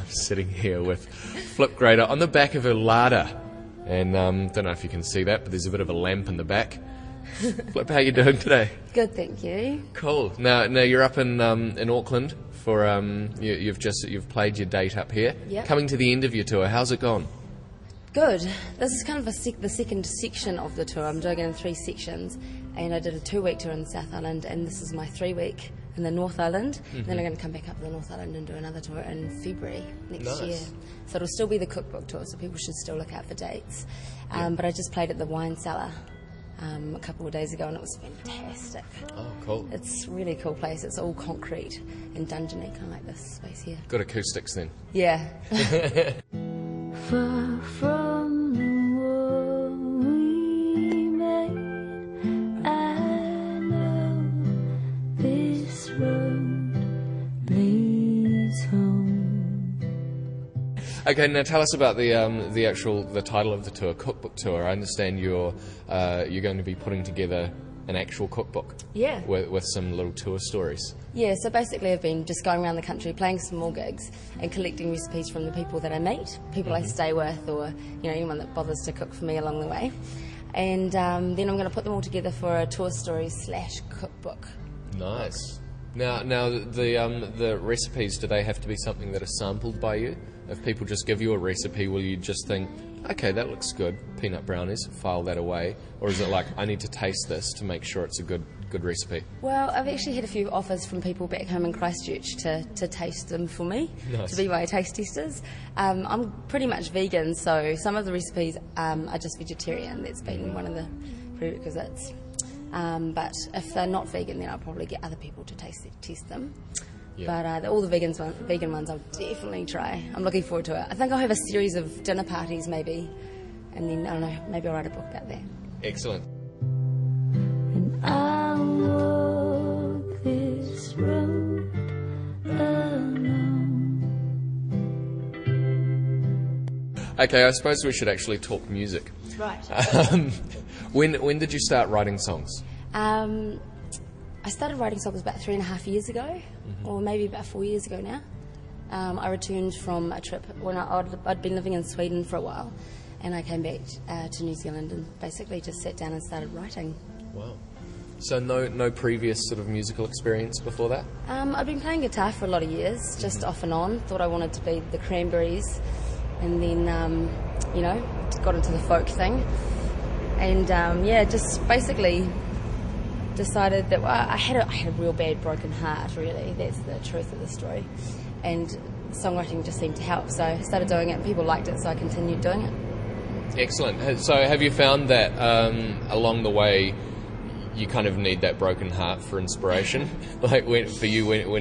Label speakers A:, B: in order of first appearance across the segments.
A: sitting here with Flip Grater on the back of her larder. And don't know if you can see that, but there's a bit of a lamp in the back. Flip, how you doing today?
B: Good, thank you.
A: Cool. Now you're up in Auckland for you've played your date up here.
B: Yep.
A: Coming to the end of your tour, how's it gone?
B: Good. This is kind of the second section of the tour. I'm doing it in 3 sections, and I did a 2-week tour in the South Island, and this is my 3-week in the North Island. Mm-hmm. Then I'm going to come back up to the North Island and do another tour in February next year. So it'll still be the cookbook tour, so people should still look out for dates. But I just played at the Wine Cellar a couple of days ago, and it was fantastic.
A: Oh, cool.
B: It's a really cool place. It's all concrete and dungeony, kind of like this space here.
A: Good acoustics then.
B: Yeah.
C: Far from the world we made, I know this road leads home.
A: Okay, now tell us about the title of the tour, Cookbook Tour. I understand you're going to be putting together an actual cookbook.
B: Yeah.
A: With some little tour stories.
B: Yeah, so basically I've been just going around the country playing small gigs and collecting recipes from the people that I meet, people I stay with, or anyone that bothers to cook for me along the way. And then I'm going to put them all together for a tour story / cookbook.
A: Nice. Now the recipes, do they have to be something that are sampled by you? If people just give you a recipe, will you just think, okay, that looks good, peanut brownies, file that away? Or is it like, I need to taste this to make sure it's a good recipe?
B: Well, I've actually had a few offers from people back home in Christchurch to taste them for me,
A: Nice.
B: to be my taste testers. I'm pretty much vegan, so some of the recipes are just vegetarian. That's been one of the prerequisites. But if they're not vegan, then I'll probably get other people to test them.
A: Yeah.
B: But all the vegan ones I'll definitely try. I'm looking forward to it. I think I'll have a series of dinner parties maybe, and then, I don't know, maybe I'll write a book about that.
A: Excellent.
C: And I'll walk this road alone.
A: Okay, I suppose we should actually talk music.
B: Right.
A: When did you start writing songs?
B: I started writing songs about 3.5 years ago, or maybe about 4 years ago now. I returned from a trip when I'd been living in Sweden for a while, and I came back to New Zealand and basically just sat down and started writing.
A: Wow. So no previous sort of musical experience before that?
B: I'd been playing guitar for a lot of years, just off and on. Thought I wanted to be the Cranberries, and then, got into the folk thing. And, just basically decided that I had a real bad broken heart, really. That's the truth of the story. And songwriting just seemed to help. So I started doing it, and people liked it, so I continued doing it.
A: Excellent. So have you found that along the way you kind of need that broken heart for inspiration? Like when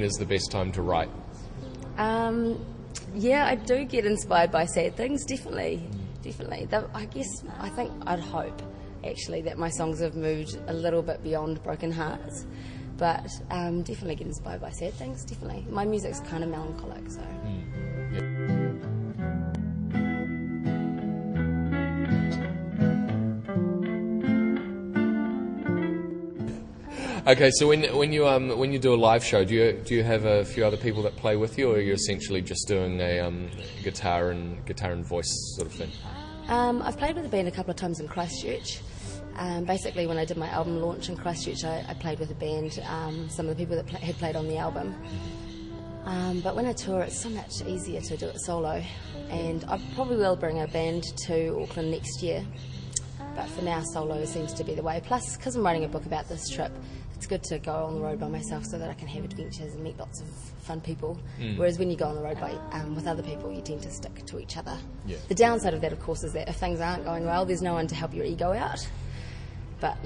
A: is the best time to write?
B: Yeah, I do get inspired by sad things, definitely. I'd hope, actually, that my songs have moved a little bit beyond broken hearts. But definitely get inspired by sad things, definitely. My music's kind of melancholic, so...
A: Okay, so when you do a live show, do you have a few other people that play with you, or are you essentially just doing a guitar and voice sort of thing?
B: I've played with a band a couple of times in Christchurch. Basically, when I did my album launch in Christchurch, I played with a band, some of the people that had played on the album. But when I tour, it's so much easier to do it solo. And I probably will bring a band to Auckland next year. But for now, solo seems to be the way. Plus, because I'm writing a book about this trip, it's good to go on the road by myself so that I can have adventures and meet lots of fun people. Whereas when you go on the road with other people, you tend to stick to each other.
A: Yeah.
B: The downside of that, of course, is that if things aren't going well, there's no one to help your ego out. But,